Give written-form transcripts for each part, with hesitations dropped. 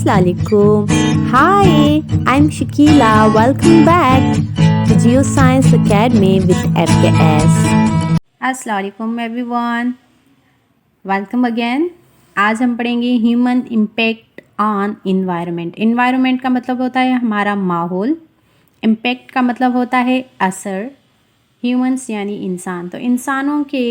Assalamualaikum. Hi, I'm Shakila. Welcome back to Geoscience Academy with FKS. Assalamualaikum everyone. Welcome again. आज हम पढ़ेंगे human impact on environment. Environment का मतलब होता है हमारा माहौल, इम्पैक्ट का मतलब होता है असर, ह्यूमंस यानी इंसान। तो इंसानों के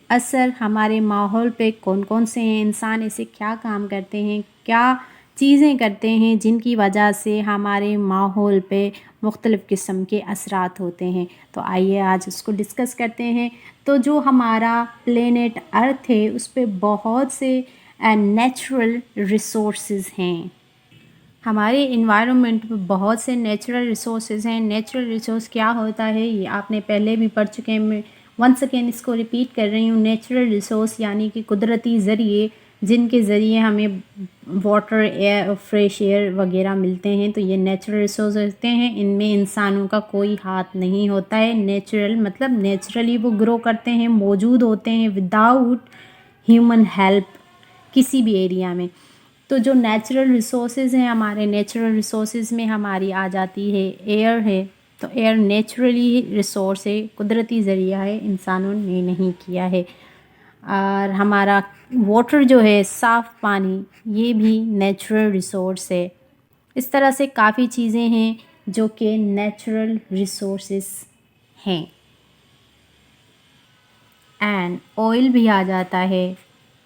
असर हमारे माहौल पे कौन कौन से हैं, इंसान ऐसे क्या काम करते हैं, क्या चीज़ें करते हैं जिनकी वजह से हमारे माहौल पे मुख्तलिफ़ किस्म के असरात होते हैं। तो आइए आज उसको डिस्कस करते हैं। तो जो हमारा प्लेनेट अर्थ है उस पे बहुत से नेचुरल रिसोर्सेज हैं। हमारे इन्वायरमेंट में बहुत से नेचुरल रिसोर्सेज हैं। नेचुरल रिसोर्स क्या होता है ये आपने पहले भी पढ़ चुके हैं। मैं वंस अगेन इसको रिपीट कर रही हूँ। नेचुरल रिसोर्स यानी कि कुदरती ज़रिए जिनके ज़रिए हमें वाटर, एयर, फ्रेश एयर वगैरह मिलते हैं, तो ये नेचुरल रिसोर्स होते हैं। इनमें इंसानों का कोई हाथ नहीं होता है। नेचुरल मतलब नेचुरली वो ग्रो करते हैं, मौजूद होते हैं विदाउट ह्यूमन हेल्प किसी भी एरिया में। तो जो नेचुरल रिसोर्सेज हैं, हमारे नेचुरल रिसोर्सेज में हमारी आ जाती है एयर है। तो एयर नेचुरली रिसोर्स है, कुदरती ज़रिया है, इंसानों ने नहीं किया है। और हमारा वाटर जो है, साफ़ पानी, ये भी नेचुरल रिसोर्स है। इस तरह से काफ़ी चीज़ें हैं जो कि नेचुरल रिसोर्सेज हैं। एंड ऑयल भी आ जाता है।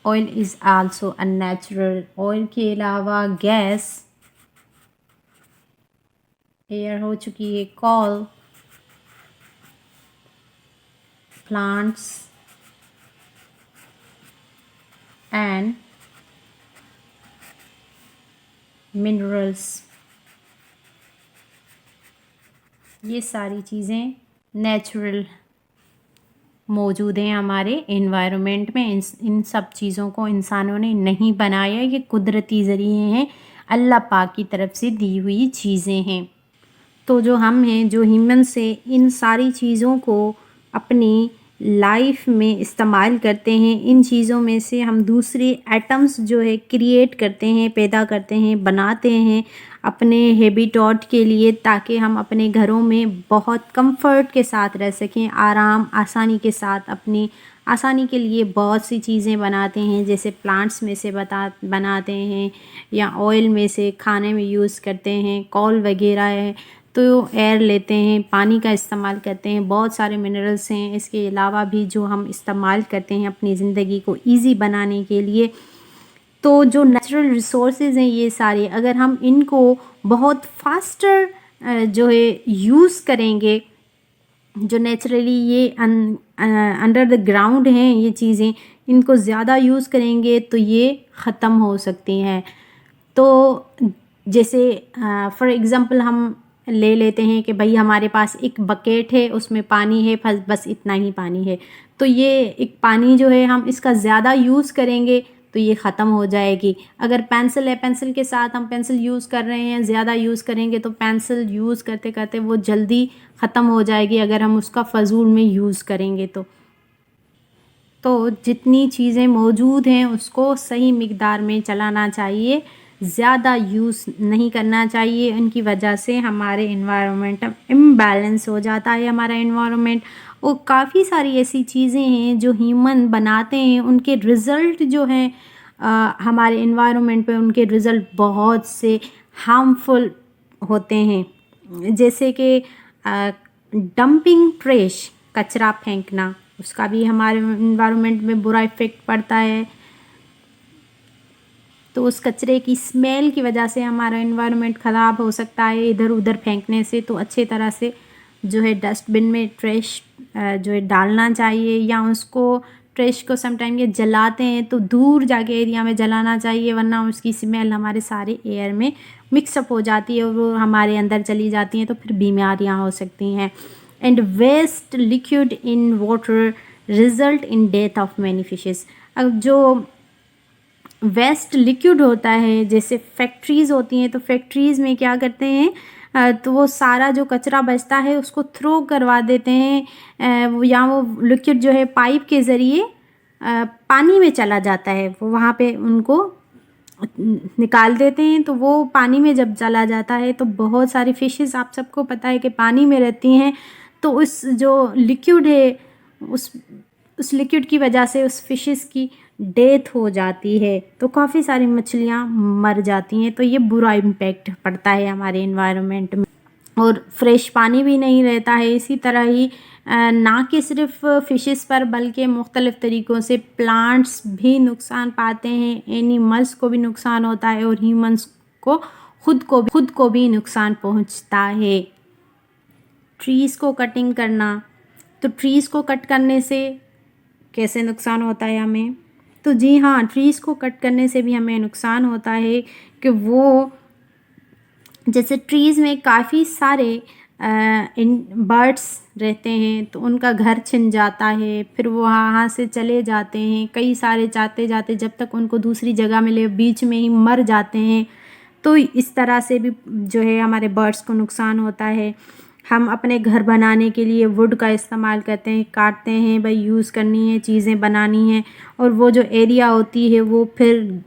Oil is also a natural. Oil के अलावा गैस, एयर हो चुकी है, कॉल, प्लांट्स एंड मिनरल्स। ये सारी चीज़ें नेचुरल मौजूद हैं हमारे इन्वायरमेंट में। इन सब चीज़ों को इंसानों ने नहीं बनाया, ये कुदरती ज़रिए हैं, अल्लाह पाक की तरफ से दी हुई चीज़ें हैं। तो जो हम हैं, जो ह्यूमन से इन सारी चीज़ों को अपनी लाइफ में इस्तेमाल करते हैं। इन चीज़ों में से हम दूसरे एटम्स जो है क्रिएट करते हैं, पैदा करते हैं, बनाते हैं अपने हैबिटेट के लिए, ताकि हम अपने घरों में बहुत कंफर्ट के साथ रह सकें, आराम आसानी के साथ। अपनी आसानी के लिए बहुत सी चीज़ें बनाते हैं, जैसे प्लांट्स में से बनाते हैं, या ऑयल में से खाने में यूज़ करते हैं, कॉल वगैरह है, तो एयर लेते हैं, पानी का इस्तेमाल करते हैं, बहुत सारे मिनरल्स हैं। इसके अलावा भी जो हम इस्तेमाल करते हैं अपनी ज़िंदगी को ईज़ी बनाने के लिए। तो जो नेचुरल रिसोर्सेज हैं ये सारे, अगर हम इनको बहुत फास्टर जो है यूज़ करेंगे, जो नेचुरली ये अंडर द ग्राउंड हैं ये चीज़ें, इनको ज़्यादा यूज़ करेंगे तो ये ख़त्म हो सकती हैं। तो जैसे फॉर एग्ज़ाम्पल हम ले लेते हैं कि भाई हमारे पास एक बकेट है, उसमें पानी है, बस इतना ही पानी है। तो ये एक पानी जो है हम इसका ज़्यादा यूज़ करेंगे तो ये ख़त्म हो जाएगी। अगर पेंसिल है, पेंसिल के साथ हम पेंसिल यूज़ कर रहे हैं, ज़्यादा यूज़ करेंगे तो पेंसिल यूज़ करते करते वो जल्दी ख़त्म हो जाएगी अगर हम उसका फ़जूल में यूज़ करेंगे तो जितनी चीज़ें मौजूद हैं उसको सही मिक़दार में चलाना चाहिए, ज़्यादा यूज़ नहीं करना चाहिए। उनकी वजह से हमारे इन्वायरमेंट इम्बैलेंस हो जाता है हमारा इन्वायरमेंट। और काफ़ी सारी ऐसी चीज़ें हैं जो ह्यूमन बनाते हैं, उनके रिज़ल्ट जो हैं हमारे इन्वायरमेंट पे, उनके रिज़ल्ट बहुत से हार्मफुल होते हैं। जैसे कि डंपिंग ट्रैश, कचरा फेंकना, उसका भी हमारे इन्वायरमेंट में बुरा इफ़ेक्ट पड़ता है। तो उस कचरे की स्मेल की वजह से हमारा इन्वायरमेंट ख़राब हो सकता है इधर उधर फेंकने से। तो अच्छे तरह से जो है डस्टबिन में ट्रैश जो है डालना चाहिए, या उसको ट्रैश को समटाइम ये जलाते हैं तो दूर जाके एरिया में जलाना चाहिए, वरना उसकी स्मेल हमारे सारे एयर में मिक्सअप हो जाती है और वो हमारे अंदर चली जाती हैं, तो फिर बीमारियाँ हो सकती हैं। And waste liquid in water result in death of many fishes. अब जो वेस्ट लिक्विड होता है, जैसे फैक्ट्रीज़ होती हैं, तो फैक्ट्रीज़ में क्या करते हैं तो वो सारा जो कचरा बचता है उसको थ्रो करवा देते हैं, या वो लिक्विड जो है पाइप के ज़रिए पानी में चला जाता है। वो वहाँ पे उनको निकाल देते हैं तो वो पानी में जब चला जाता है तो बहुत सारी फ़िशेस, आप सबको पता है कि पानी में रहती हैं, तो उस जो लिक्विड है उस लिक्विड की वजह से उस फ़िशेस की डेथ हो जाती है, तो काफ़ी सारी मछलियाँ मर जाती हैं। तो ये बुरा इम्पैक्ट पड़ता है हमारे एनवायरनमेंट में, और फ्रेश पानी भी नहीं रहता है। इसी तरह ही ना कि सिर्फ फ़िशेस पर बल्कि मुख्तलिफ़ तरीक़ों से प्लांट्स भी नुकसान पाते हैं, एनिमल्स को भी नुकसान होता है और ह्यूमंस को खुद को भी नुकसान पहुंचता है। ट्रीज़ को कटिंग करना, तो ट्रीज़ को कट करने से कैसे नुकसान होता है हमें? तो जी हाँ, ट्रीज़ को कट करने से भी हमें नुकसान होता है कि वो, जैसे ट्रीज़ में काफ़ी सारे इन बर्ड्स रहते हैं, तो उनका घर छिन जाता है, फिर वो वहाँ से चले जाते हैं, कई सारे जाते जाते जब तक उनको दूसरी जगह मिले बीच में ही मर जाते हैं। तो इस तरह से भी जो है हमारे बर्ड्स को नुकसान होता है। हम अपने घर बनाने के लिए वुड का इस्तेमाल करते हैं, काटते हैं, भाई यूज़ करनी है, चीज़ें बनानी है, और वो जो एरिया होती है वो फिर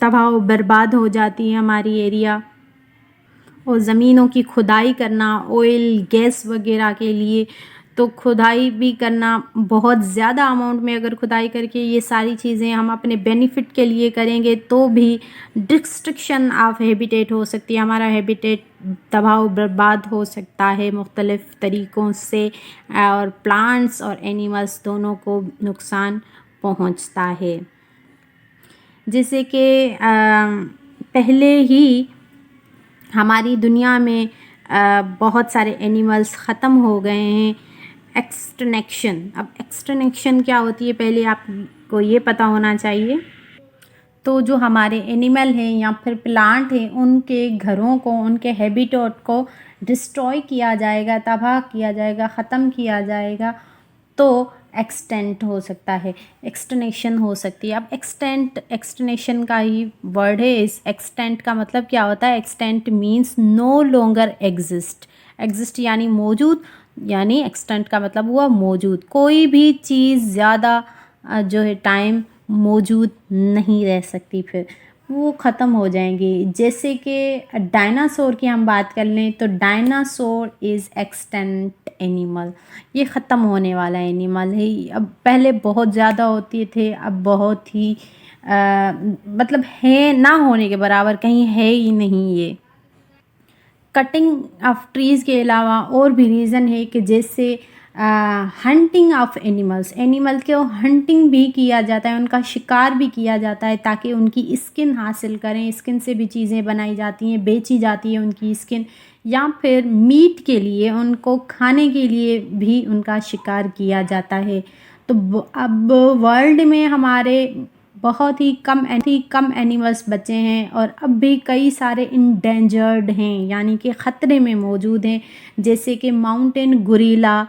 तबाह बर्बाद हो जाती है हमारी एरिया। और ज़मीनों की खुदाई करना ऑयल गैस वगैरह के लिए, तो खुदाई भी करना बहुत ज़्यादा अमाउंट में, अगर खुदाई करके ये सारी चीज़ें हम अपने बेनिफिट के लिए करेंगे तो भी डिस्ट्रक्शन ऑफ हैबिटेट हो सकती है, हमारा हैबिटेट तबाह बर्बाद हो सकता है मुख्तलिफ़ तरीक़ों से, और प्लांट्स और एनिमल्स दोनों को नुकसान पहुंचता है। जैसे कि पहले ही हमारी दुनिया में बहुत सारे एनिमल्स ख़त्म हो गए हैं। एक्सटिंक्शन, अब एक्सटिंक्शन क्या होती है पहले आपको ये पता होना चाहिए। तो जो हमारे एनिमल हैं या फिर प्लांट हैं, उनके घरों को, उनके हैबिटेट को डिस्ट्रॉय किया जाएगा, तबाह किया जाएगा, ख़त्म किया जाएगा, तो एक्सटेंट हो सकता है, एक्सटिंक्शन हो सकती है। अब एक्सटिंक्शन का ही वर्ड है। इस एक्सटेंट का मतलब क्या होता है? Extent means no longer exist यानी मौजूद, यानी एक्सटेंट का मतलब हुआ मौजूद। कोई भी चीज़ ज़्यादा जो है टाइम मौजूद नहीं रह सकती, फिर वो ख़त्म हो जाएंगी। जैसे कि डायनासोर की हम बात कर लें तो डायनासोर इज़ एक्सटेंट एनिमल, ये ख़त्म होने वाला एनिमल है। अब पहले बहुत ज़्यादा होते थे, अब बहुत ही मतलब है ना होने के बराबर, कहीं है ही नहीं ये। कटिंग ऑफ ट्रीज़ के अलावा और भी रीज़न है कि जैसे हंटिंग ऑफ एनिमल को हंटिंग भी किया जाता है, उनका शिकार भी किया जाता है ताकि उनकी स्किन हासिल करें। स्किन से भी चीज़ें बनाई जाती हैं, बेची जाती है उनकी स्किन, या फिर मीट के लिए, उनको खाने के लिए भी उनका शिकार किया जाता है। तो अब वर्ल्ड में हमारे बहुत ही कम एनिमल्स बचे हैं, और अब भी कई सारे इंडेंजर्ड हैं, यानी कि ख़तरे में मौजूद हैं, जैसे कि माउंटेन गोरिल्ला,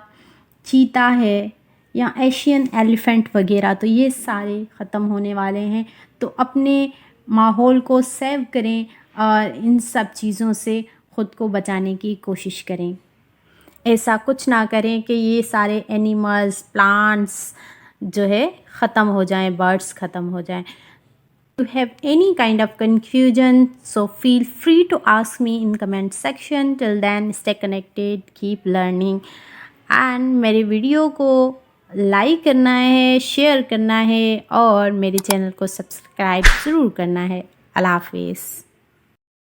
चीता है, या एशियन एलिफेंट वगैरह। तो ये सारे ख़त्म होने वाले हैं। तो अपने माहौल को सेव करें और इन सब चीज़ों से ख़ुद को बचाने की कोशिश करें। ऐसा कुछ ना करें कि ये सारे एनिमल्स, प्लांट्स जो है ख़त्म हो जाएं, बर्ड्स ख़त्म हो जाएं। To have any kind of confusion, so feel free to ask me in comment section. Till then, stay connected, keep learning, and मेरे वीडियो को लाइक करना है, शेयर करना है, और मेरे चैनल को सब्सक्राइब ज़रूर करना है। अल्लाह हाफिज़।